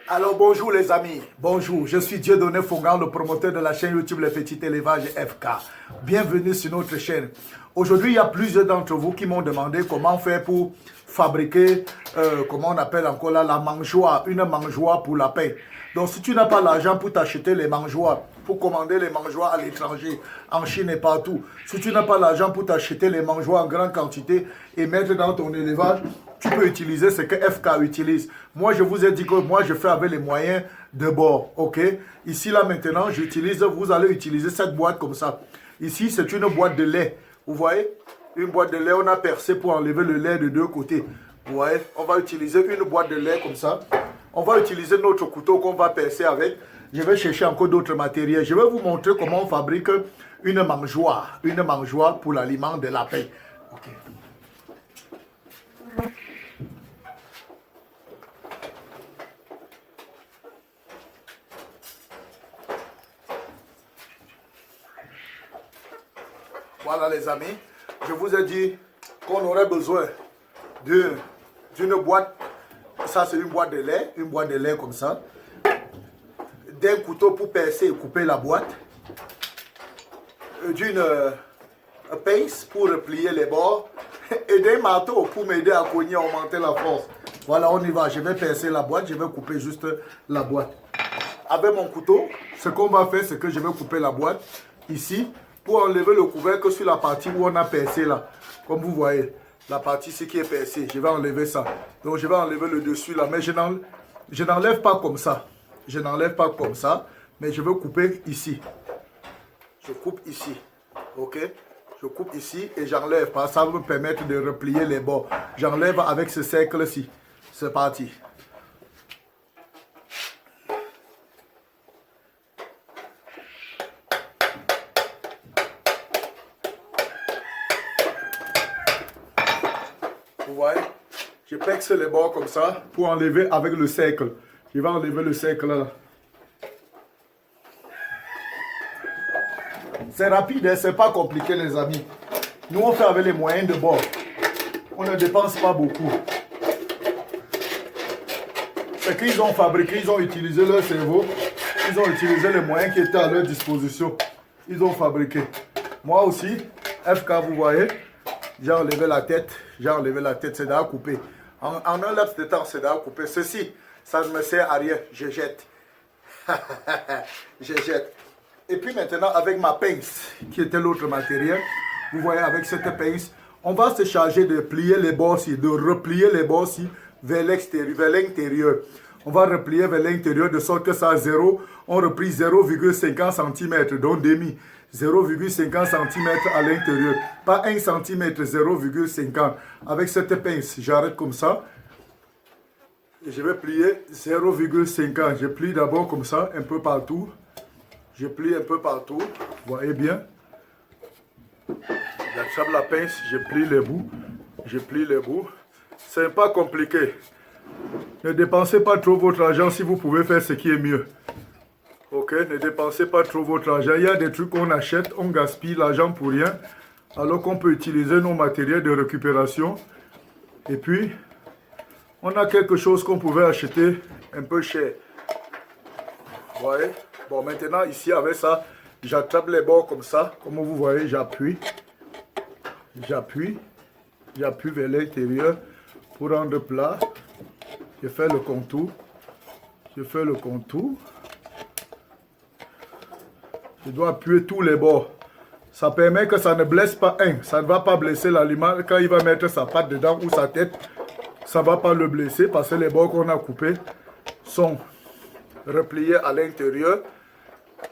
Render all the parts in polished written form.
Alors bonjour les amis, bonjour, je suis Dieudonné Fongan, le promoteur de la chaîne YouTube Le Petit Élevage FK. Bienvenue sur notre chaîne. Aujourd'hui, il y a plusieurs d'entre vous qui m'ont demandé comment faire pour fabriquer, comment on appelle encore là, la mangeoire, une mangeoire pour lapin. Donc si tu n'as pas l'argent pour t'acheter les mangeoires, pour commander les mangeoires à l'étranger, en Chine et partout, si tu n'as pas l'argent pour t'acheter les mangeoires en grande quantité et mettre dans ton élevage, tu peux utiliser ce que FK utilise. Moi, je vous ai dit que moi, je fais avec les moyens de bord, ok? Ici, là, maintenant, j'utilise, vous allez utiliser cette boîte comme ça. Ici, c'est une boîte de lait. Vous voyez? Une boîte de lait, on a percé pour enlever le lait de deux côtés. Vous voyez? On va utiliser une boîte de lait comme ça. On va utiliser notre couteau qu'on va percer avec. Je vais chercher encore d'autres matériels. Je vais vous montrer comment on fabrique une mangeoire pour l'aliment de lapin. Ok. Voilà les amis, je vous ai dit qu'on aurait besoin d'une boîte, ça c'est une boîte de lait comme ça, d'un couteau pour percer et couper la boîte, d'une pince pour replier les bords et d'un marteau pour m'aider à cogner, à augmenter la force. Voilà, on y va, je vais percer la boîte, je vais couper juste la boîte. Avec mon couteau, ce qu'on va faire, c'est que je vais couper la boîte ici, pour enlever le couvercle sur la partie où on a percé là. Comme vous voyez, la partie ici qui est percée, je vais enlever ça. Donc je vais enlever le dessus là, mais je n'enlève pas comme ça. Je n'enlève pas comme ça, mais je veux couper ici. Je coupe ici, ok? Je coupe ici et j'enlève, ça va me permettre de replier les bords. J'enlève avec ce cercle-ci. C'est parti. Vous voyez, je pexe les bords comme ça pour enlever avec le cercle. Je vais enlever le cercle là. C'est rapide, hein? C'est pas compliqué les amis. Nous on fait avec les moyens de bord. On ne dépense pas beaucoup. C'est qu'ils ont fabriqué, ils ont utilisé leur cerveau. Ils ont utilisé les moyens qui étaient à leur disposition. Ils ont fabriqué. Moi aussi, FK vous voyez. J'ai enlevé la tête, c'est déjà coupé. En un laps de temps, c'est déjà coupé. Ceci, ça ne me sert à rien, je jette. Je jette. Et puis maintenant, avec ma pince, qui était l'autre matériel, vous voyez, avec cette pince, on va se charger de plier les bords-ci, de replier les bords-ci vers l'intérieur. On va replier vers l'intérieur de sorte que ça a 0, on replie 0,50 cm, donc demi. 0,50 cm à l'intérieur, pas 1 cm, 0,50. Avec cette pince, j'arrête comme ça. Et je vais plier 0,50. Je plie d'abord comme ça, un peu partout. Je plie un peu partout, vous voyez bien. J'attrape la pince, je plie les bouts. Je plie les bouts. C'est pas compliqué. Ne dépensez pas trop votre argent si vous pouvez faire ce qui est mieux. Ok, ne dépensez pas trop votre argent. Il y a des trucs qu'on achète, on gaspille l'argent pour rien, alors qu'on peut utiliser nos matériels de récupération. Et puis, on a quelque chose qu'on pouvait acheter un peu cher. Vous voyez? Bon, maintenant, ici, avec ça, j'attrape les bords comme ça. Comme vous voyez, j'appuie. J'appuie vers l'intérieur pour rendre plat. Je fais le contour. Je fais le contour. Je dois appuyer tous les bords. Ça permet que ça ne blesse pas un. Ça ne va pas blesser l'aliment. Quand il va mettre sa patte dedans ou sa tête, ça ne va pas le blesser parce que les bords qu'on a coupés sont repliés à l'intérieur.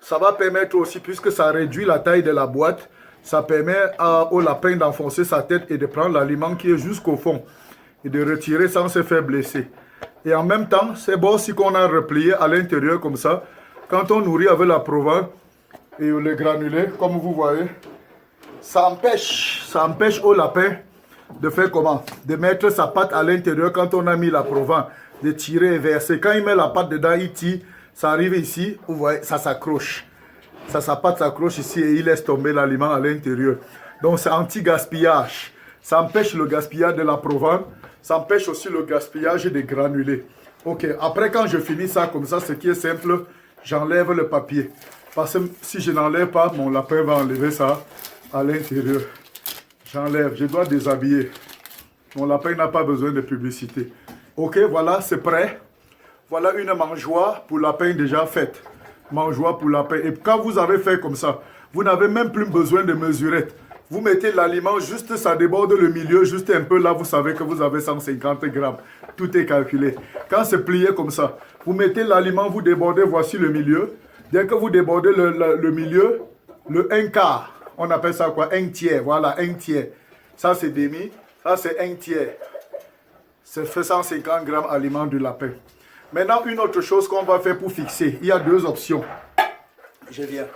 Ça va permettre aussi, puisque ça réduit la taille de la boîte, ça permet au lapin d'enfoncer sa tête et de prendre l'aliment qui est jusqu'au fond et de retirer sans se faire blesser. Et en même temps, ces bords-ci qu'on a repliés à l'intérieur comme ça, quand on nourrit avec la provence, et le granulé, comme vous voyez, ça empêche au lapin de faire comment? De mettre sa patte à l'intérieur quand on a mis la provence, de tirer et verser. Quand il met la patte dedans, il tire, ça arrive ici, vous voyez, ça s'accroche. Sa patte s'accroche ici et il laisse tomber l'aliment à l'intérieur. Donc c'est anti-gaspillage. Ça empêche le gaspillage de la provence, ça empêche aussi le gaspillage des granulés. Ok, après quand je finis ça comme ça, ce qui est simple, j'enlève le papier. Parce que si je n'enlève pas, mon lapin va enlever ça à l'intérieur. J'enlève, je dois déshabiller. Mon lapin n'a pas besoin de publicité. Ok, voilà, c'est prêt. Voilà une mangeoire pour lapin déjà faite. Mangeoire pour lapin. Et quand vous avez fait comme ça, vous n'avez même plus besoin de mesurette. Vous mettez l'aliment, juste ça déborde le milieu, juste un peu là, vous savez que vous avez 150 grammes. Tout est calculé. Quand c'est plié comme ça, vous mettez l'aliment, vous débordez, voici le milieu. Dès que vous débordez le milieu, le 1 quart, on appelle ça quoi? 1 tiers, voilà, 1 tiers. Ça c'est demi, ça c'est 1 tiers. Ça fait 150 grammes aliment du lapin. Maintenant, une autre chose qu'on va faire pour fixer, il y a deux options. Je viens.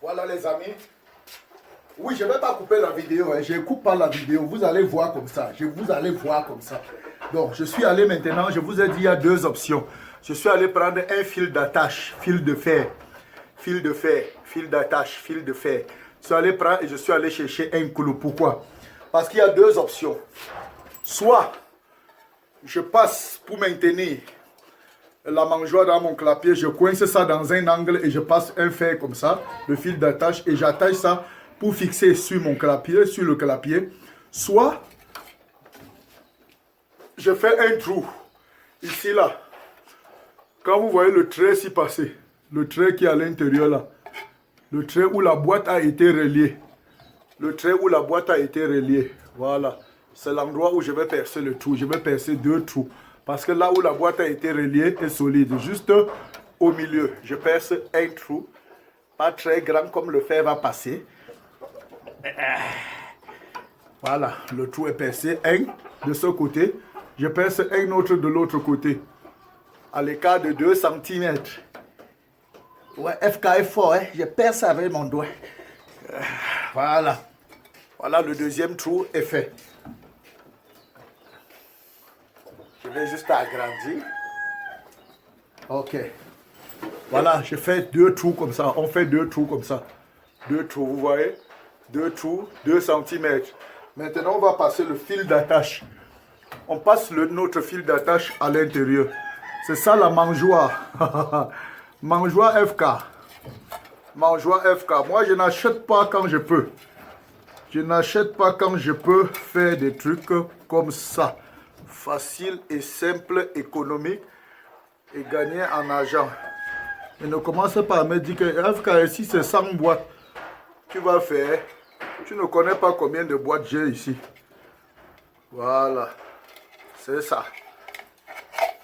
Voilà les amis. Oui, je ne vais pas couper la vidéo. Je ne coupe pas la vidéo. Vous allez voir comme ça. Vous allez voir comme ça. Donc, je suis allé maintenant. Je vous ai dit, il y a deux options. Je suis allé prendre un fil d'attache, fil de fer, fil de fer, fil d'attache, fil de fer. Je suis allé prendre et je suis allé chercher un clou. Pourquoi? Parce qu'il y a deux options. Soit, je passe pour maintenir la mangeoire dans mon clapier, je coince ça dans un angle et je passe un fer comme ça, le fil d'attache, et j'attache ça pour fixer sur mon clapier, sur le clapier. Soit, je fais un trou, ici là. Quand vous voyez le trait s'y passer, le trait qui est à l'intérieur là, le trait où la boîte a été reliée, le trait où la boîte a été reliée, voilà. C'est l'endroit où je vais percer le trou, je vais percer deux trous. Parce que là où la boîte a été reliée est solide. Juste au milieu, je perce un trou. Pas très grand comme le fer va passer. Voilà, le trou est percé. Un de ce côté. Je perce un autre de l'autre côté. À l'écart de 2 cm. Ouais, FK est fort. Hein? Je perce avec mon doigt. Voilà. Voilà, le deuxième trou est fait. Je vais juste agrandir. Ok. Voilà, je fais deux trous comme ça. On fait deux trous comme ça. Deux trous, vous voyez? Deux trous, 2 cm. Maintenant, on va passer le fil d'attache. On passe notre fil d'attache à l'intérieur. C'est ça la mangeoire. Mangeoire FK. Mangeoire FK. Moi, je n'achète pas quand je peux. Je n'achète pas quand je peux faire des trucs comme ça. Facile et simple, économique et gagner en argent. Et ne commence pas à me dire que FK, ici c'est 100 boîtes. Tu vas faire. Tu ne connais pas combien de boîtes j'ai ici. Voilà. C'est ça.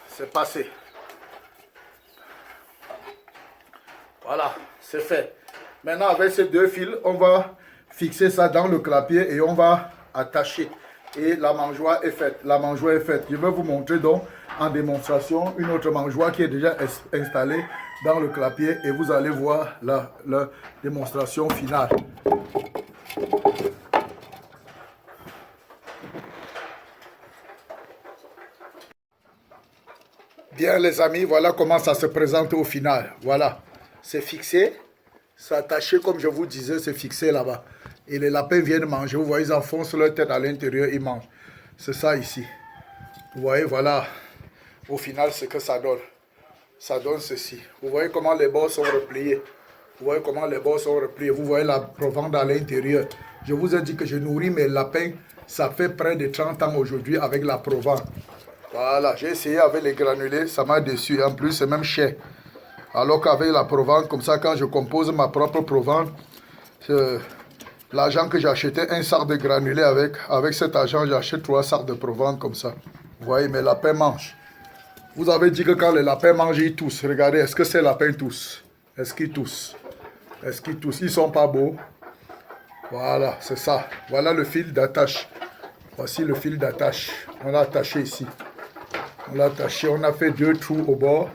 C'est passé. Voilà, c'est fait. Maintenant, avec ces deux fils, on va fixer ça dans le clapier et on va attacher. Et la mangeoire est faite. La mangeoire est faite. Je vais vous montrer donc en démonstration une autre mangeoire qui est déjà installée dans le clapier et vous allez voir la démonstration finale. Bien les amis, voilà comment ça se présente au final. Voilà, c'est fixé, c'est attaché comme je vous disais, c'est fixé là-bas. Et les lapins viennent manger, vous voyez, ils enfoncent leur tête à l'intérieur, ils mangent. C'est ça ici. Vous voyez, voilà, au final, ce que ça donne. Ça donne ceci. Vous voyez comment les bords sont repliés. Vous voyez comment les bords sont repliés. Vous voyez la provende à l'intérieur. Je vous ai dit que je nourris mes lapins. Ça fait près de 30 ans aujourd'hui avec la provende. Voilà, j'ai essayé avec les granulés, ça m'a déçu. En plus, c'est même cher. Alors qu'avec la provende, comme ça, quand je compose ma propre provende, l'argent que j'achetais, un sac de granulés avec cet argent, j'achète 3 sacs de provende comme ça. Vous voyez, mes lapins mangent. Vous avez dit que quand les lapins mangent, ils toussent. Regardez, est-ce que ces lapins toussent? Est-ce qu'ils toussent? Est-ce qu'ils toussent? Ils sont pas beaux. Voilà, c'est ça. Voilà le fil d'attache. Voici le fil d'attache. On l'a attaché ici. On l'a attaché, on a fait 2 trous au bord.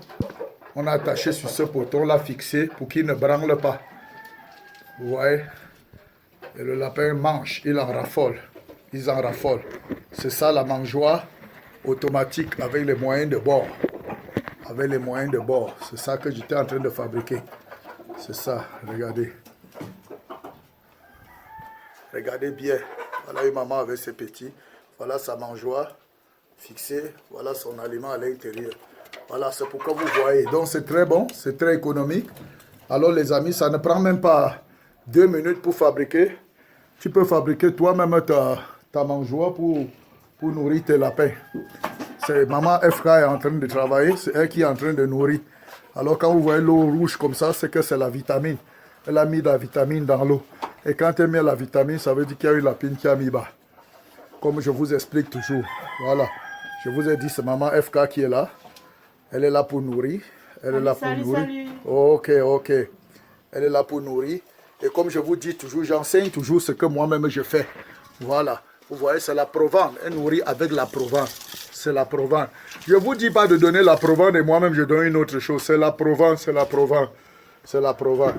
On a attaché sur ce poteau, on l'a fixé pour qu'il ne branle pas. Vous voyez? Et le lapin mange, il en raffole. Ils en raffolent. C'est ça la mangeoire automatique avec les moyens de bord. Avec les moyens de bord. C'est ça que j'étais en train de fabriquer. C'est ça, regardez. Regardez bien. Voilà une maman avec ses petits. Voilà sa mangeoire fixée. Voilà son aliment à l'intérieur. Voilà, c'est pourquoi vous voyez. Donc c'est très bon, c'est très économique. Alors les amis, ça ne prend même pas 2 minutes pour fabriquer. Tu peux fabriquer toi-même ta mangeoire pour nourrir tes lapins. C'est maman FK est en train de travailler, c'est elle qui est en train de nourrir. Alors quand vous voyez l'eau rouge comme ça, c'est que c'est la vitamine. Elle a mis de la vitamine dans l'eau. Et quand elle met la vitamine, ça veut dire qu'il y a une lapine qui a mis bas. Comme je vous explique toujours. Voilà. Je vous ai dit, c'est maman FK qui est là. Elle est là pour nourrir. Elle est là pour nourrir. Salut. Ok, ok. Elle est là pour nourrir. Et comme je vous dis toujours, j'enseigne toujours ce que moi-même je fais. Voilà. Vous voyez, c'est la provence. Elle nourrit avec la provence. C'est la provence. Je ne vous dis pas de donner la provence et moi-même je donne une autre chose. C'est la provence, c'est la provence. C'est la provence.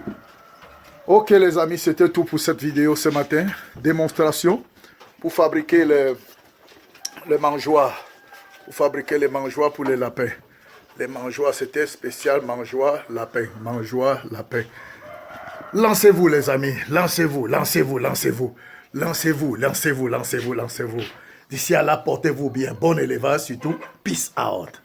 Ok les amis, c'était tout pour cette vidéo ce matin. Démonstration pour fabriquer les mangeoires. Pour fabriquer les mangeoires pour les lapins. Les mangeoires, c'était spécial mangeoire, lapin. Mangeoire, lapin. Lancez-vous les amis. Lancez-vous, lancez-vous, lancez-vous. Lancez-vous, lancez-vous, lancez-vous, lancez-vous. D'ici à là, portez-vous bien. Bon élevage surtout. Peace out.